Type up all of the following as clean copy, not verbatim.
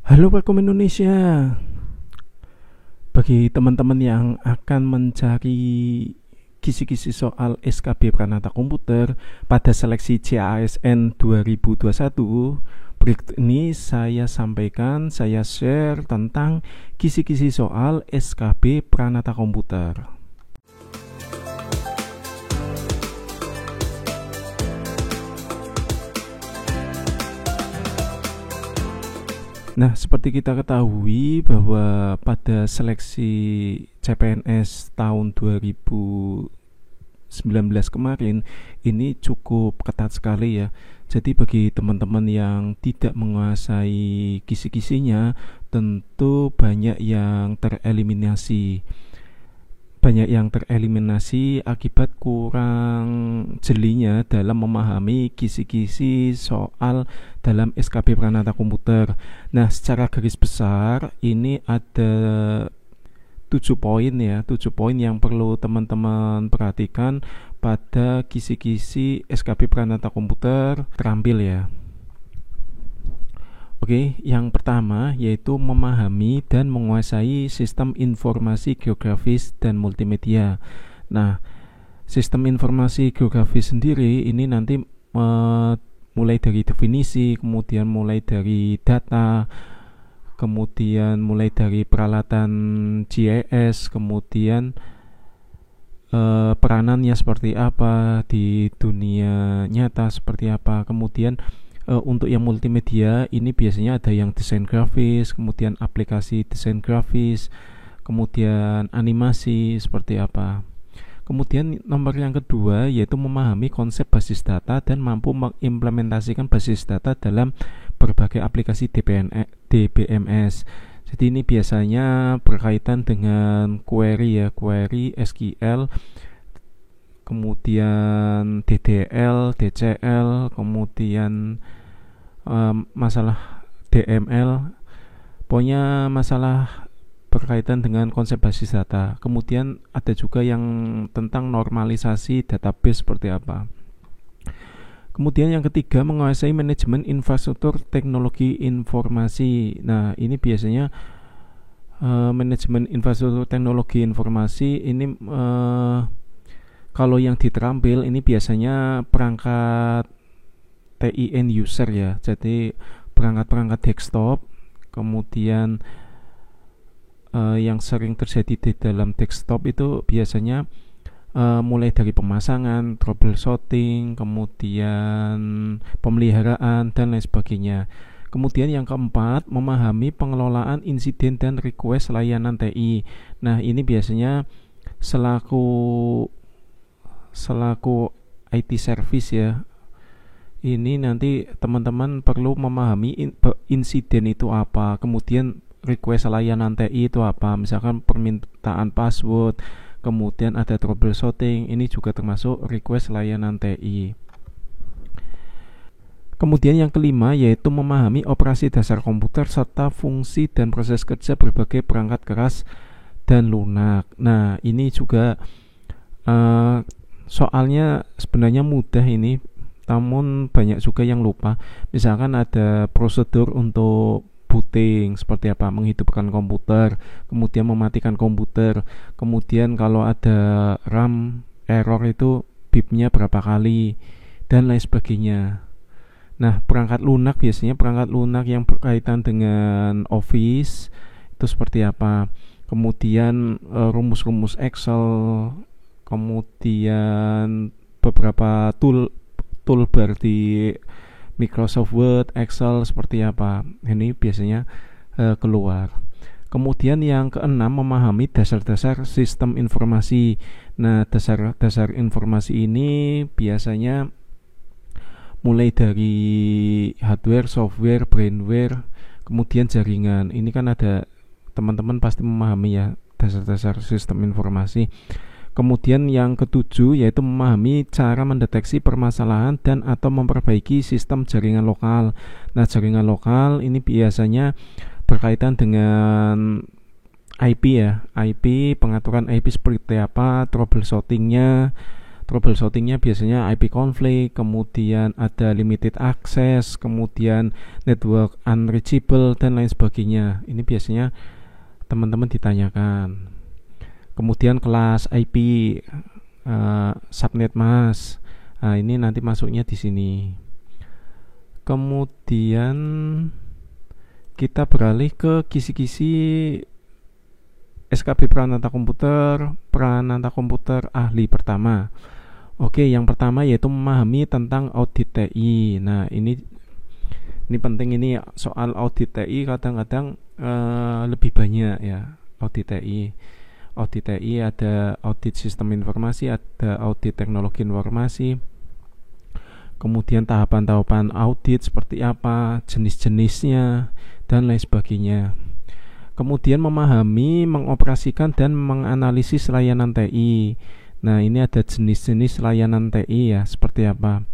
Halo Welcome Indonesia. Bagi teman-teman yang akan mencari kisi-kisi soal SKB Pranata Komputer pada seleksi CASN 2021, berikut ini saya sampaikan, saya share tentang kisi-kisi soal SKB Pranata Komputer. Nah, seperti kita ketahui bahwa pada seleksi CPNS tahun 2019 kemarin ini cukup ketat sekali ya. Jadi bagi teman-teman yang tidak menguasai kisi-kisinya, tentu banyak yang tereliminasi. Akibat kurang jelinya dalam memahami kisi-kisi soal dalam SKB Pranata Komputer. Nah, secara garis besar ini ada 7 poin ya, 7 poin yang perlu teman-teman perhatikan pada kisi-kisi SKB Pranata Komputer terampil ya. Oke, yang pertama yaitu memahami dan menguasai sistem informasi geografis dan multimedia. Nah, sistem informasi geografis sendiri ini nanti mulai dari definisi, kemudian mulai dari data, kemudian mulai dari peralatan GIS, kemudian peranannya seperti apa di dunia nyata, seperti apa, kemudian untuk yang multimedia ini biasanya ada yang desain grafis, kemudian aplikasi desain grafis, kemudian animasi seperti apa. Kemudian nomor yang kedua yaitu memahami konsep basis data dan mampu mengimplementasikan basis data dalam berbagai aplikasi DBMS. Jadi ini biasanya berkaitan dengan query ya, query SQL, kemudian DDL, DCL, kemudian masalah DML, pokoknya masalah berkaitan dengan konsep basis data. Kemudian ada juga yang tentang normalisasi database seperti apa. Kemudian yang ketiga, menguasai manajemen infrastruktur teknologi informasi. Nah, ini biasanya manajemen infrastruktur teknologi informasi ini kalau yang diterampil ini biasanya perangkat TI end user ya, jadi perangkat-perangkat desktop, kemudian yang sering terjadi di dalam desktop itu biasanya mulai dari pemasangan, troubleshooting, kemudian pemeliharaan dan lain sebagainya. Kemudian yang keempat, memahami pengelolaan insiden dan request layanan TI. Nah, ini biasanya selaku IT service ya. Ini nanti teman-teman perlu memahami insiden itu apa, kemudian request layanan TI itu apa, misalkan permintaan password, kemudian ada troubleshooting, ini juga termasuk request layanan TI. Kemudian yang kelima yaitu memahami operasi dasar komputer serta fungsi dan proses kerja berbagai perangkat keras dan lunak. Nah, ini juga soalnya sebenarnya mudah ini, namun banyak juga yang lupa. Misalkan ada prosedur untuk booting seperti apa, menghidupkan komputer, kemudian mematikan komputer, kemudian kalau ada RAM error itu bipnya berapa kali dan lain sebagainya. Nah, perangkat lunak biasanya perangkat lunak yang berkaitan dengan Office itu seperti apa, kemudian rumus-rumus Excel, kemudian beberapa toolbar di Microsoft Word, Excel seperti apa. Ini biasanya keluar. Kemudian yang keenam, memahami dasar-dasar sistem informasi. Nah, dasar-dasar informasi ini biasanya mulai dari hardware, software, brainware, kemudian jaringan. Ini kan ada, teman-teman pasti memahami ya dasar-dasar sistem informasi. Kemudian yang ketujuh yaitu memahami cara mendeteksi permasalahan dan atau memperbaiki sistem jaringan lokal. Nah, jaringan lokal ini biasanya berkaitan dengan IP ya, IP, pengaturan IP seperti apa, troubleshootingnya, Troubleshootingnya biasanya IP conflict, kemudian ada limited access, kemudian network unreachable, dan lain sebagainya. Ini biasanya teman-teman ditanyakan. Kemudian kelas IP, subnet mask. Nah, ini nanti masuknya di sini. Kemudian kita beralih ke kisi-kisi SKB Pranata Komputer ahli pertama. Oke, yang pertama yaitu memahami tentang audit TI. Nah, ini penting, ini soal audit TI kadang-kadang lebih banyak ya. Audit TI ada audit sistem informasi, ada audit teknologi informasi. Kemudian tahapan-tahapan audit seperti apa, jenis-jenisnya, dan lain sebagainya. Kemudian memahami, mengoperasikan, dan menganalisis layanan TI. Nah, ini ada jenis-jenis layanan TI ya, seperti apa.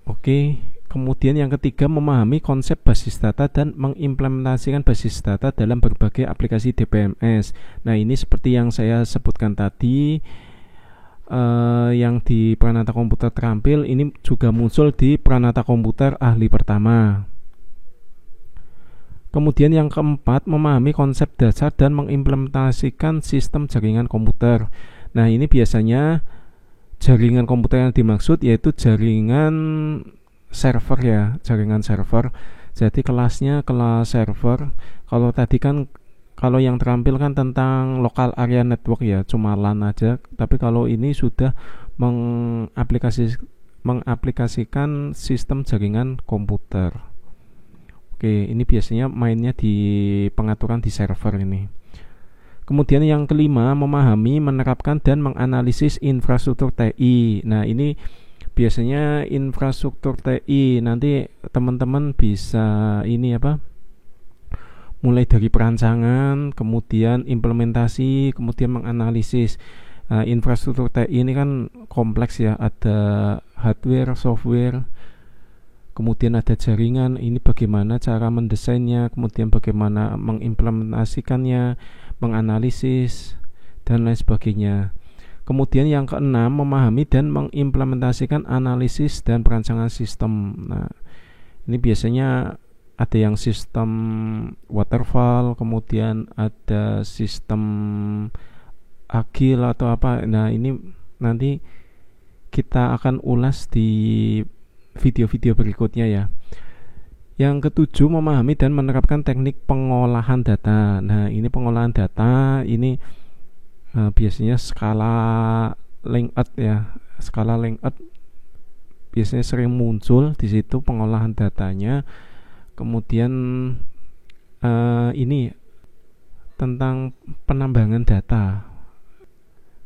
Oke, kemudian yang ketiga memahami konsep basis data dan mengimplementasikan basis data dalam berbagai aplikasi DBMS. Nah, ini seperti yang saya sebutkan tadi, yang di Pranata Komputer Terampil ini juga muncul di Pranata Komputer ahli pertama. Kemudian yang keempat, memahami konsep dasar dan mengimplementasikan sistem jaringan komputer. Nah, ini biasanya jaringan komputer yang dimaksud yaitu jaringan server ya, jaringan server. Jadi kelasnya kelas server. Kalau tadi kan, kalau yang terampil kan tentang local area network ya, cuma LAN aja. Tapi kalau ini sudah mengaplikasikan sistem jaringan komputer. Oke, ini biasanya mainnya di pengaturan di server ini. Kemudian yang kelima, memahami, menerapkan, dan menganalisis infrastruktur TI. Nah, ini biasanya infrastruktur TI nanti teman-teman bisa mulai dari perancangan, kemudian implementasi, kemudian menganalisis. Infrastruktur TI ini kan kompleks ya, ada hardware, software, kemudian ada jaringan. Ini bagaimana cara mendesainnya, kemudian bagaimana mengimplementasikannya, menganalisis, dan lain sebagainya. Kemudian yang keenam, memahami dan mengimplementasikan analisis dan perancangan sistem. Nah, ini biasanya ada yang sistem waterfall, kemudian ada sistem agile atau apa. Nah, ini nanti kita akan ulas di video-video berikutnya ya. Yang ketujuh, memahami dan menerapkan teknik pengolahan data. Nah, ini pengolahan data ini biasanya skala length ya. Skala length biasanya sering muncul di situ pengolahan datanya. Kemudian ini tentang penambangan data,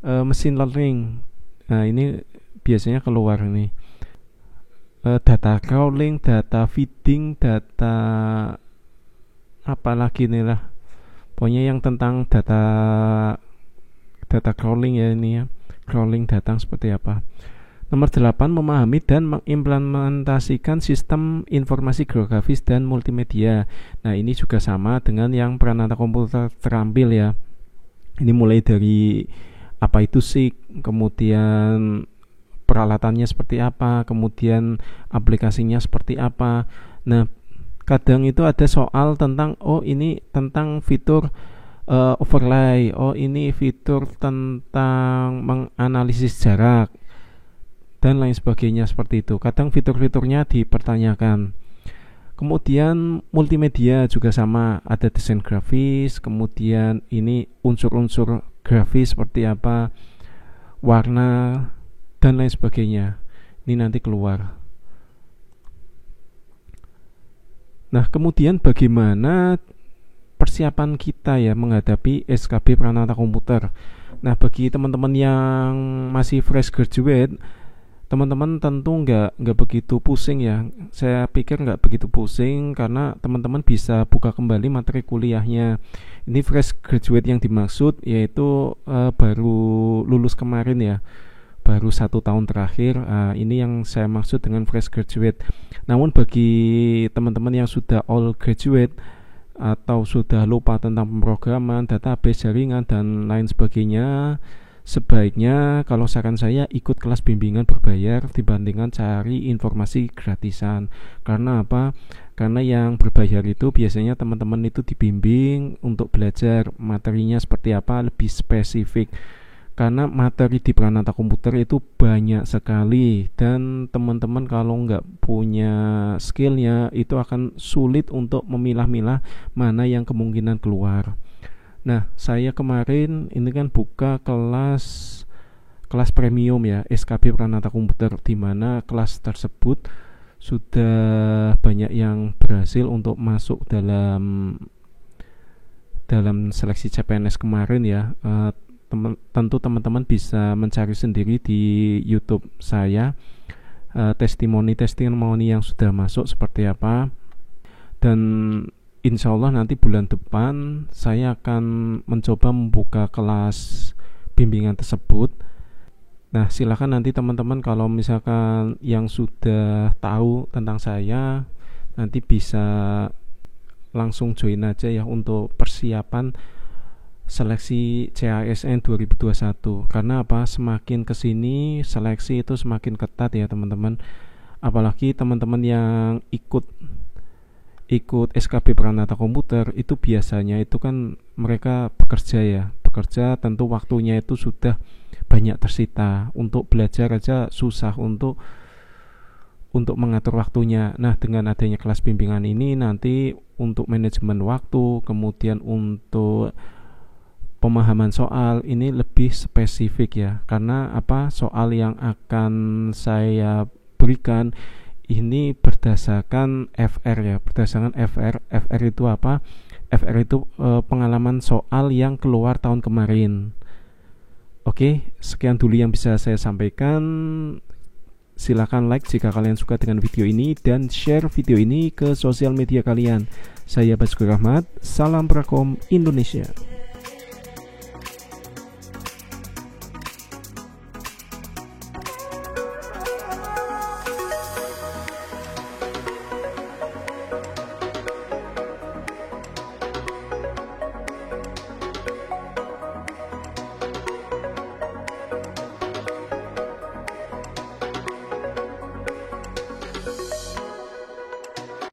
machine learning. Nah, ini biasanya keluar nih. Data crawling, data feeding, data apalagi nih lah. Pokoknya yang tentang data crawling ya ini ya. Crawling data seperti apa. Nomor 8, memahami dan mengimplementasikan sistem informasi geografis dan multimedia. Nah, ini juga sama dengan yang Pranata Komputer Terampil ya. Ini mulai dari apa itu SIG, kemudian peralatannya seperti apa, kemudian aplikasinya seperti apa. Nah, kadang itu ada soal tentang ini tentang fitur overlay, ini fitur tentang menganalisis jarak, dan lain sebagainya seperti itu. Kadang fitur-fiturnya dipertanyakan. Kemudian multimedia juga sama, ada desain grafis, kemudian ini unsur-unsur grafis seperti apa, warna, dan lain sebagainya. Ini nanti keluar. Nah, kemudian bagaimana persiapan kita ya menghadapi SKB Pranata Komputer. Nah, bagi teman-teman yang masih fresh graduate, teman-teman tentu nggak begitu pusing ya. Saya pikir nggak begitu pusing karena teman-teman bisa buka kembali materi kuliahnya. Ini fresh graduate yang dimaksud yaitu baru lulus kemarin ya, baru 1 tahun terakhir. Ini yang saya maksud dengan fresh graduate. Namun bagi teman-teman yang sudah all graduate atau sudah lupa tentang pemrograman, database, jaringan, dan lain sebagainya, sebaiknya kalau saran saya ikut kelas bimbingan berbayar dibandingkan cari informasi gratisan. Karena apa? Karena yang berbayar itu biasanya teman-teman itu dibimbing untuk belajar materinya seperti apa, lebih spesifik. Karena materi di Pranata Komputer itu banyak sekali, dan teman-teman kalau nggak punya skillnya itu akan sulit untuk memilah-milah mana yang kemungkinan keluar. Nah, saya kemarin ini kan buka kelas premium ya, SKB Pranata Komputer, di mana kelas tersebut sudah banyak yang berhasil untuk masuk dalam seleksi CPNS kemarin ya. Tentu teman-teman bisa mencari sendiri di YouTube saya, testimoni yang sudah masuk seperti apa. Dan insya Allah nanti bulan depan saya akan mencoba membuka kelas bimbingan tersebut. Nah, silakan nanti teman-teman kalau misalkan yang sudah tahu tentang saya nanti bisa langsung join aja ya untuk persiapan seleksi CASN 2021. Karena apa? Semakin kesini seleksi itu semakin ketat ya teman-teman. Apalagi teman-teman yang ikut SKB Pranata Komputer itu biasanya itu kan mereka bekerja tentu waktunya itu sudah banyak tersita. Untuk belajar aja susah untuk mengatur waktunya. Nah, dengan adanya kelas bimbingan ini nanti untuk manajemen waktu, kemudian untuk pemahaman soal ini lebih spesifik ya. Karena apa? Soal yang akan saya berikan ini berdasarkan FR ya, berdasarkan FR. FR itu apa? FR itu pengalaman soal yang keluar tahun kemarin. Oke, sekian dulu yang bisa saya sampaikan. Silakan like jika kalian suka dengan video ini dan share video ini ke sosial media kalian. Saya Baskur Rahmat, salam Prakom Indonesia.